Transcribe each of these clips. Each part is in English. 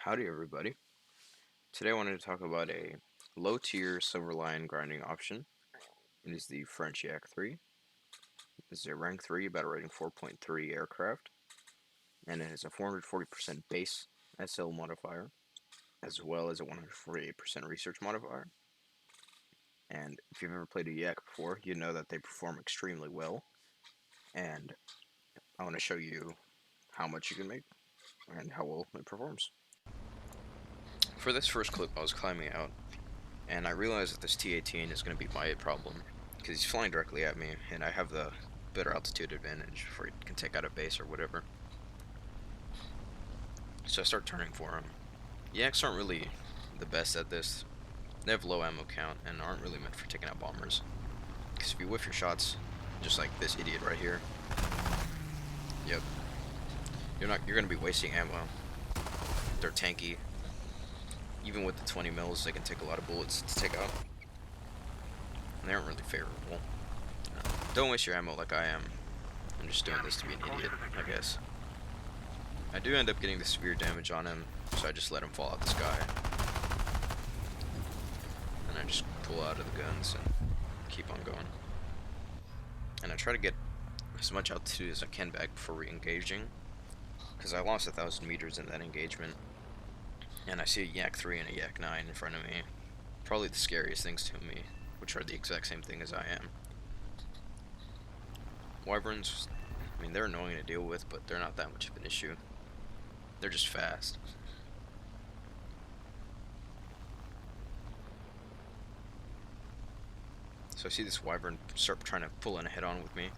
Howdy everybody. Today I wanted to talk about a low tier silver lion grinding option. It is the French Yak-3. This is a rank 3 battle rating 4.3 aircraft, and it has a 440% base SL modifier, as well as a 148% research modifier. And if you've ever played a Yak before, you know that they perform extremely well, and I want to show you how much you can make and how well it performs. For this first clip, I was climbing out, and I realized that this T-18 is going to be my problem, because he's flying directly at me, and I have the better altitude advantage for it can take out a base or whatever. So I start turning for him. Yaks aren't really the best at this. They have low ammo count and aren't really meant for taking out bombers. Because if you whiff your shots, just like this idiot right here, yep, you're gonna be wasting ammo. They're tanky. Even with the 20 mils, they can take a lot of bullets to take out. And they aren't really favorable. Don't waste your ammo like I am. I'm just doing this to be an idiot, I guess. I do end up getting the severe damage on him, so I just let him fall out the sky. And I just pull out of the guns and keep on going. And I try to get as much altitude as I can back before re-engaging, because I lost 1,000 meters in that engagement. And I see a Yak-3 and a Yak-9 in front of me. Probably the scariest things to me, which are the exact same thing as I am. Wyverns, I mean, they're annoying to deal with, but they're not that much of an issue. They're just fast. So I see this Wyvern start trying to pull in a head-on with me.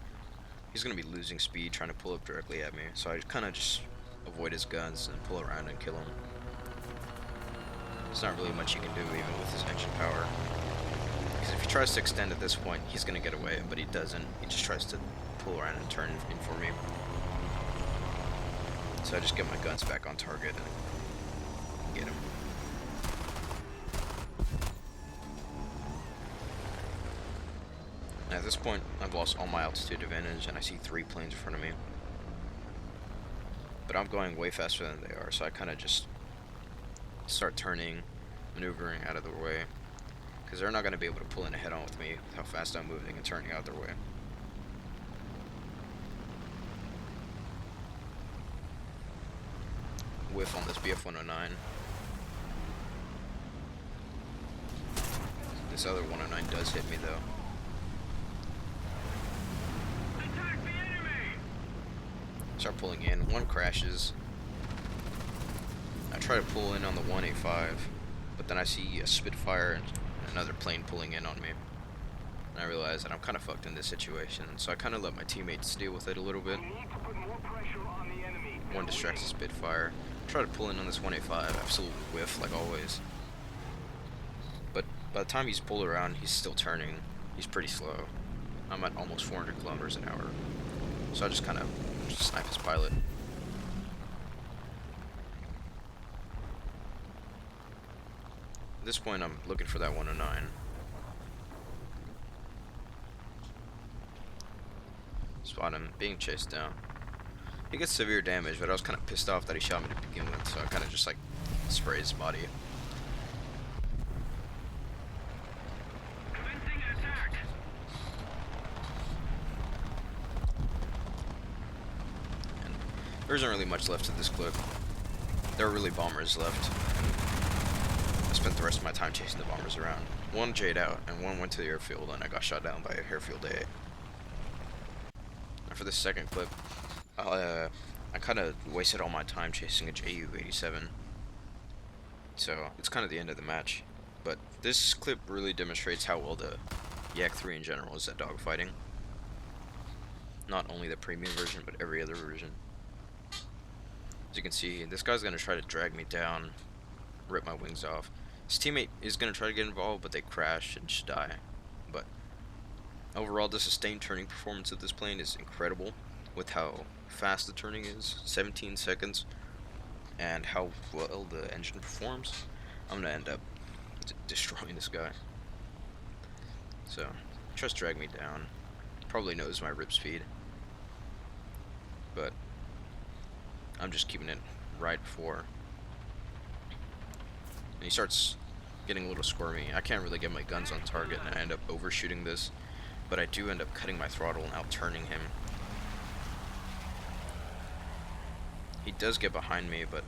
He's going to be losing speed trying to pull up directly at me, so I kind of just avoid his guns and pull around and kill him. There's not really much you can do even with his engine power. Because if he tries to extend at this point, he's going to get away, but he doesn't. He just tries to pull around and turn in for me. So I just get my guns back on target and get him. And at this point, I've lost all my altitude advantage and I see 3 planes in front of me. But I'm going way faster than they are, so I kind of just start turning, maneuvering out of their way. Because they're not going to be able to pull in a head-on with me with how fast I'm moving and turning out their way. Whiff on this BF-109. This other 109 does hit me though. Attack the enemy! Start pulling in. One crashes. I try to pull in on the 185, but then I see a Spitfire and another plane pulling in on me. And I realize that I'm kind of fucked in this situation, so I kind of let my teammates deal with it a little bit. One distracts the Spitfire. Try to pull in on this 185, absolutely whiff like always. But by the time he's pulled around, he's still turning. He's pretty slow. I'm at almost 400 kilometers an hour. So I just kind of snipe his pilot. At this point, I'm looking for that 109. Spot him, being chased down. He gets severe damage, but I was kind of pissed off that he shot me to begin with, so I kind of just like spray his body. Commencing attack! And there isn't really much left of this clip. There are really bombers left. I spent the rest of my time chasing the bombers around. One J'd out, and one went to the airfield, and I got shot down by airfield A. And for this second clip, I kind of wasted all my time chasing a Ju-87. So it's kind of the end of the match. But this clip really demonstrates how well the Yak-3 in general is at dogfighting. Not only the premium version, but every other version. As you can see, this guy's going to try to drag me down, rip my wings off. His teammate is going to try to get involved, but they crash and just die. But overall, the sustained turning performance of this plane is incredible, with how fast the turning is, 17 seconds, and how well the engine performs. I'm going to end up destroying this guy. So, he tries to drag me down. Probably knows my rip speed. But I'm just keeping it right before and he starts getting a little squirmy. I can't really get my guns on target, and I end up overshooting this, but I do end up cutting my throttle and outturning him. He does get behind me, but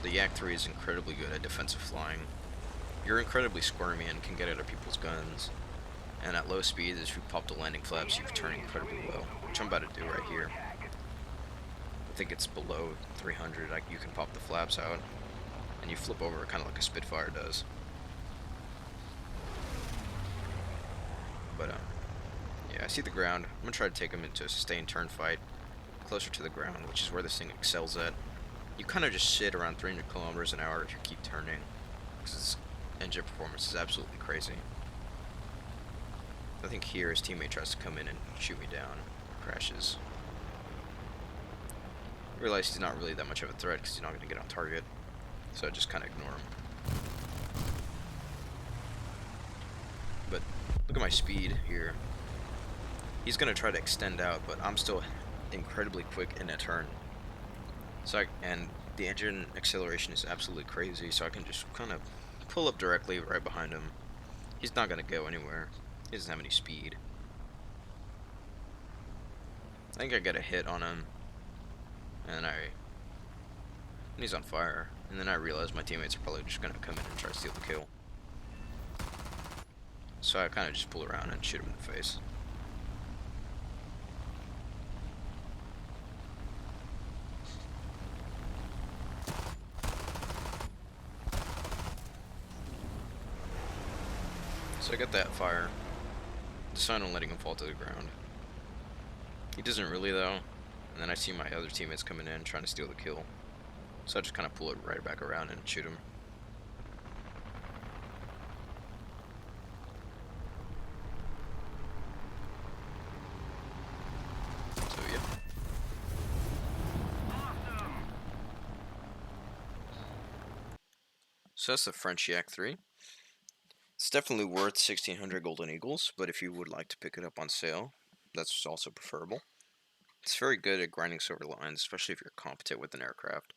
the Yak-3 is incredibly good at defensive flying. You're incredibly squirmy and can get out of people's guns, and at low speeds, if you pop the landing flaps, you turn incredibly well, which I'm about to do right here. I think it's below 300, like you can pop the flaps out, and you flip over kind of like a Spitfire does. But, yeah, I see the ground. I'm going to try to take him into a sustained turn fight, closer to the ground, which is where this thing excels at. You kind of just sit around 300 kilometers an hour if you keep turning, because its engine performance is absolutely crazy. I think here his teammate tries to come in and shoot me down, crashes. I realize he's not really that much of a threat because he's not going to get on target, so I just kind of ignore him. But look at my speed here. He's going to try to extend out, but I'm still incredibly quick in a turn. So and the engine acceleration is absolutely crazy, so I can just kind of pull up directly right behind him. He's not going to go anywhere. He doesn't have any speed. I think I get a hit on him, and he's on fire. And then I realize my teammates are probably just going to come in and try to steal the kill. So I kind of just pull around and shoot him in the face. So I got that fire. Decide on letting him fall to the ground. He doesn't really though. And then I see my other teammates coming in trying to steal the kill. So I just kind of pull it right back around and shoot him. So yeah. So that's the French Yak-3. It's definitely worth 1600 golden eagles, but if you would like to pick it up on sale, that's also preferable. It's very good at grinding silver lines, especially if you're competent with an aircraft.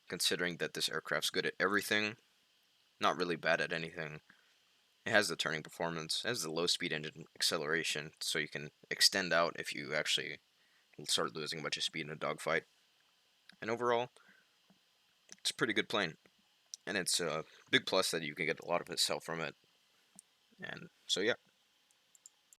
Considering that this aircraft's good at everything, not really bad at anything. It has the turning performance, it has the low speed engine acceleration, so you can extend out if you actually start losing a bunch of speed in a dogfight. And overall, it's a pretty good plane. And it's a big plus that you can get a lot of itself from it. And so yeah.